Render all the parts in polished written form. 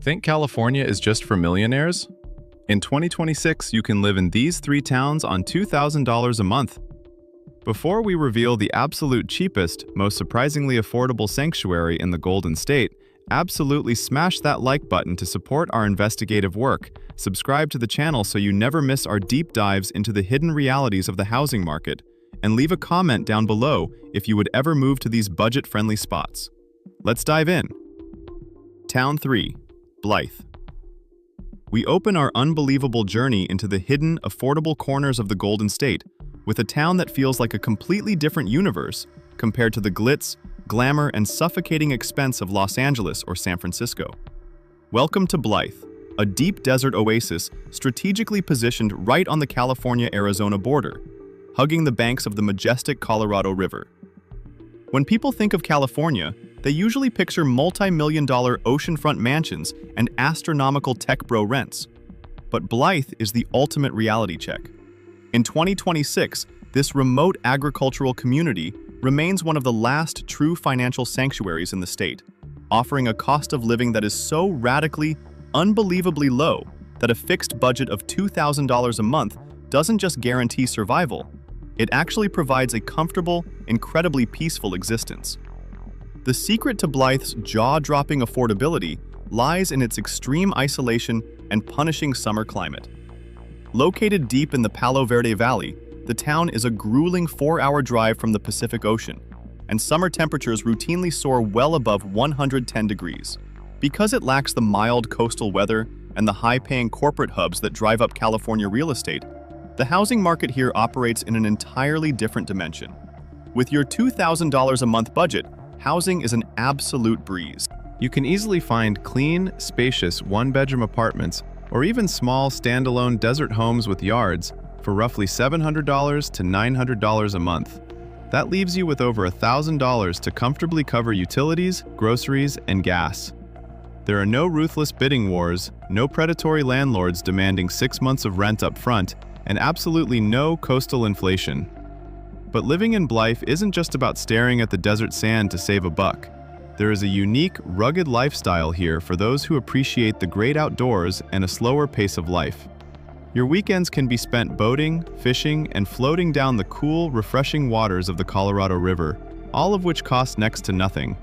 Think California is just for millionaires? In 2026, you can live in these three towns on $2,000 a month. Before we reveal the absolute cheapest, most surprisingly affordable sanctuary in the Golden State, absolutely smash that like button to support our investigative work. Subscribe to the channel so you never miss our deep dives into the hidden realities of the housing market, and leave a comment down below if you would ever move to these budget-friendly spots. Let's dive in. Town 3. Blythe. We open our unbelievable journey into the hidden, affordable corners of the Golden State, with a town that feels like a completely different universe compared to the glitz, glamour, and suffocating expense of Los Angeles or San Francisco. Welcome to Blythe, a deep desert oasis strategically positioned right on the California-Arizona border, hugging the banks of the majestic Colorado River. When people think of California, they usually picture multi-million-dollar oceanfront mansions and astronomical tech bro rents. But Blythe is the ultimate reality check. In 2026, this remote agricultural community remains one of the last true financial sanctuaries in the state, offering a cost of living that is so radically, unbelievably low that a fixed budget of $2,000 a month doesn't just guarantee survival, it actually provides a comfortable, incredibly peaceful existence. The secret to Blythe's jaw-dropping affordability lies in its extreme isolation and punishing summer climate. Located deep in the Palo Verde Valley, the town is a grueling 4-hour drive from the Pacific Ocean, and summer temperatures routinely soar well above 110 degrees. Because it lacks the mild coastal weather and the high-paying corporate hubs that drive up California real estate, the housing market here operates in an entirely different dimension. With your $2,000 a month budget, housing is an absolute breeze. You can easily find clean, spacious one-bedroom apartments or even small, standalone desert homes with yards for roughly $700 to $900 a month. That leaves you with over $1,000 to comfortably cover utilities, groceries, and gas. There are no ruthless bidding wars, no predatory landlords demanding 6 months of rent up front, and absolutely no coastal inflation. But living in Blythe isn't just about staring at the desert sand to save a buck. There is a unique, rugged lifestyle here for those who appreciate the great outdoors and a slower pace of life. Your weekends can be spent boating, fishing, and floating down the cool, refreshing waters of the Colorado River, all of which cost next to nothing.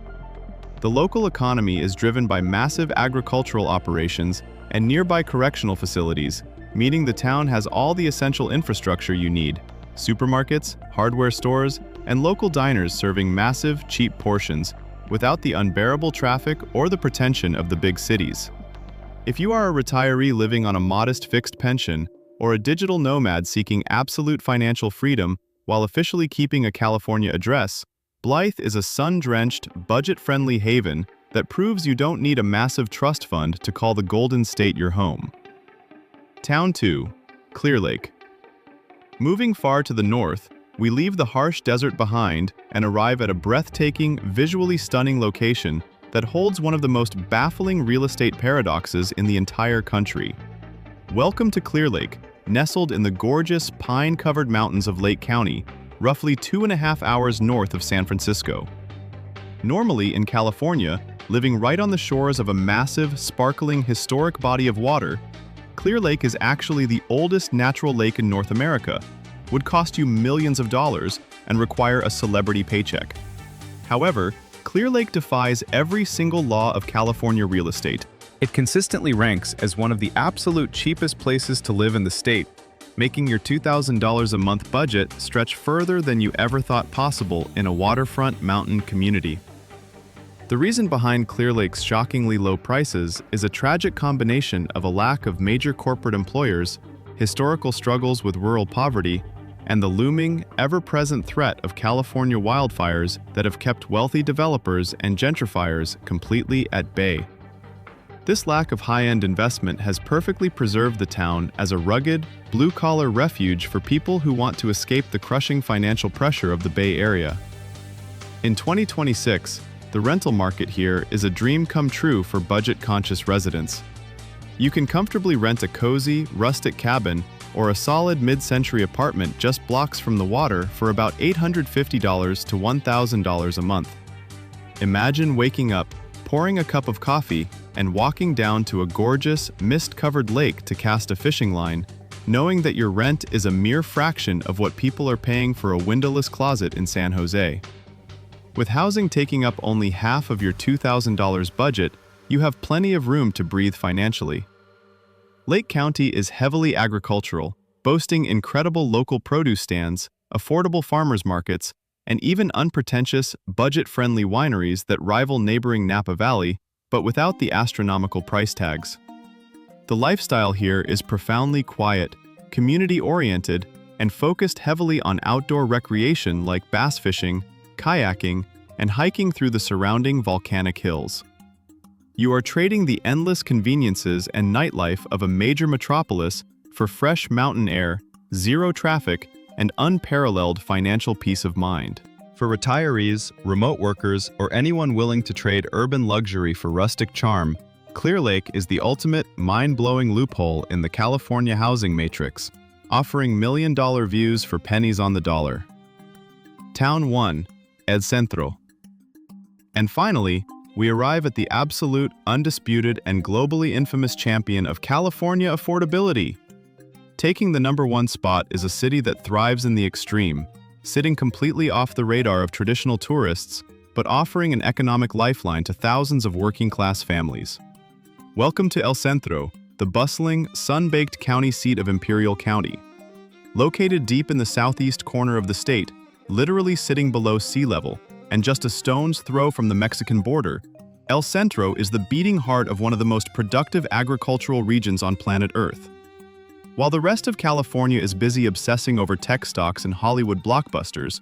The local economy is driven by massive agricultural operations and nearby correctional facilities, meaning the town has all the essential infrastructure you need: supermarkets, hardware stores, and local diners serving massive, cheap portions, without the unbearable traffic or the pretension of the big cities. If you are a retiree living on a modest fixed pension, or a digital nomad seeking absolute financial freedom while officially keeping a California address, Blythe is a sun-drenched, budget-friendly haven that proves you don't need a massive trust fund to call the Golden State your home. Town 2. Clear Lake. Moving far to the north, we leave the harsh desert behind and arrive at a breathtaking, visually stunning location that holds one of the most baffling real estate paradoxes in the entire country. Welcome to Clear Lake, nestled in the gorgeous, pine-covered mountains of Lake County, roughly 2.5 hours north of San Francisco. Normally in California, living right on the shores of a massive, sparkling, historic body of water, Clear Lake is actually the oldest natural lake in North America, would cost you millions of dollars, and require a celebrity paycheck. However, Clear Lake defies every single law of California real estate. It consistently ranks as one of the absolute cheapest places to live in the state, making your $2,000 a month budget stretch further than you ever thought possible in a waterfront mountain community. The reason behind Clear Lake's shockingly low prices is a tragic combination of a lack of major corporate employers, historical struggles with rural poverty, and the looming, ever-present threat of California wildfires that have kept wealthy developers and gentrifiers completely at bay. This lack of high-end investment has perfectly preserved the town as a rugged, blue-collar refuge for people who want to escape the crushing financial pressure of the Bay Area. In 2026, the rental market here is a dream come true for budget-conscious residents. You can comfortably rent a cozy, rustic cabin or a solid mid-century apartment just blocks from the water for about $850 to $1,000 a month. Imagine waking up, pouring a cup of coffee, and walking down to a gorgeous, mist-covered lake to cast a fishing line, knowing that your rent is a mere fraction of what people are paying for a windowless closet in San Jose. With housing taking up only half of your $2,000 budget, you have plenty of room to breathe financially. Lake County is heavily agricultural, boasting incredible local produce stands, affordable farmers markets, and even unpretentious, budget-friendly wineries that rival neighboring Napa Valley, but without the astronomical price tags. The lifestyle here is profoundly quiet, community-oriented, and focused heavily on outdoor recreation like bass fishing, kayaking, and hiking through the surrounding volcanic hills. You are trading the endless conveniences and nightlife of a major metropolis for fresh mountain air, zero traffic, and unparalleled financial peace of mind. For retirees, remote workers, or anyone willing to trade urban luxury for rustic charm, Clear Lake is the ultimate, mind-blowing loophole in the California housing matrix, offering million-dollar views for pennies on the dollar. Town 1, El Centro. And finally, we arrive at the absolute, undisputed, and globally infamous champion of California affordability. Taking the #1 spot is a city that thrives in the extreme, sitting completely off the radar of traditional tourists, but offering an economic lifeline to thousands of working-class families. Welcome to El Centro, the bustling, sun-baked county seat of Imperial County. Located deep in the southeast corner of the state, literally sitting below sea level, and just a stone's throw from the Mexican border, El Centro is the beating heart of one of the most productive agricultural regions on planet Earth. While the rest of California is busy obsessing over tech stocks and Hollywood blockbusters,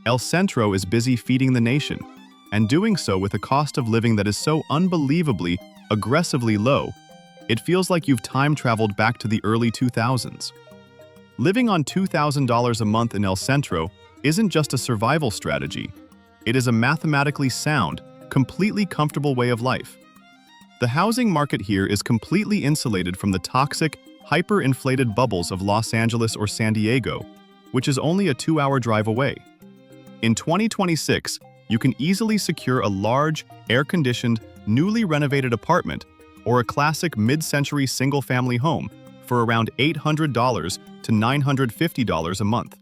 El Centro is busy feeding the nation, and doing so with a cost of living that is so unbelievably, aggressively low, it feels like you've time-traveled back to the early 2000s. Living on $2,000 a month in El Centro isn't just a survival strategy, it is a mathematically sound, completely comfortable way of life. The housing market here is completely insulated from the toxic, hyper-inflated bubbles of Los Angeles or San Diego, which is only a 2-hour drive away. In 2026, you can easily secure a large, air-conditioned, newly renovated apartment or a classic mid-century single-family home for around $800 to $950 a month.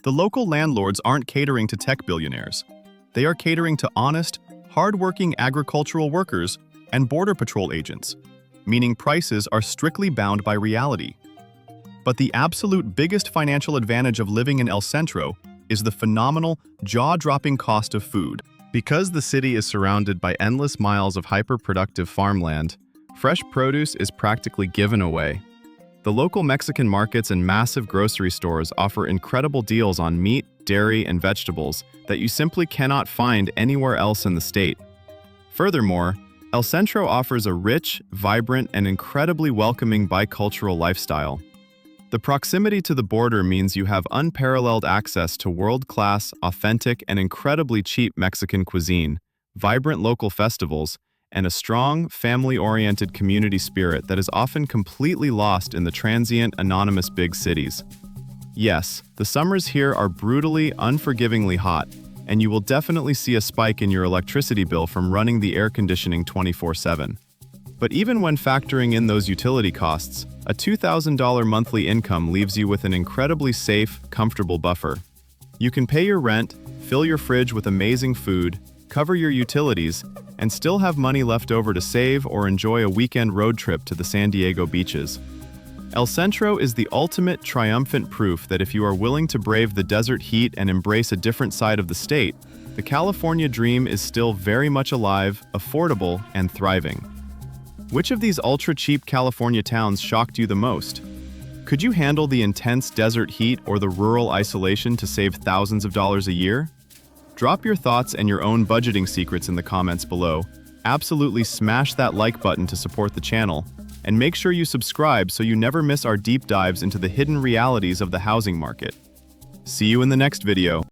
The local landlords aren't catering to tech billionaires. They are catering to honest, hard-working agricultural workers and border patrol agents, meaning prices are strictly bound by reality. But the absolute biggest financial advantage of living in El Centro is the phenomenal, jaw-dropping cost of food. Because the city is surrounded by endless miles of hyper-productive farmland, fresh produce is practically given away. The local Mexican markets and massive grocery stores offer incredible deals on meat, dairy, and vegetables that you simply cannot find anywhere else in the state. Furthermore, El Centro offers a rich, vibrant, and incredibly welcoming bicultural lifestyle. The proximity to the border means you have unparalleled access to world-class, authentic, and incredibly cheap Mexican cuisine, vibrant local festivals, and a strong, family-oriented community spirit that is often completely lost in the transient, anonymous big cities. Yes, the summers here are brutally, unforgivingly hot, and you will definitely see a spike in your electricity bill from running the air conditioning 24/7. But even when factoring in those utility costs, a $2,000 monthly income leaves you with an incredibly safe, comfortable buffer. You can pay your rent, fill your fridge with amazing food, cover your utilities, and still have money left over to save or enjoy a weekend road trip to the San Diego beaches. El Centro is the ultimate triumphant proof that if you are willing to brave the desert heat and embrace a different side of the state, the California dream is still very much alive, affordable, and thriving. Which of these ultra-cheap California towns shocked you the most? Could you handle the intense desert heat or the rural isolation to save thousands of dollars a year? Drop your thoughts and your own budgeting secrets in the comments below. Absolutely smash that like button to support the channel, and make sure you subscribe so you never miss our deep dives into the hidden realities of the housing market. See you in the next video.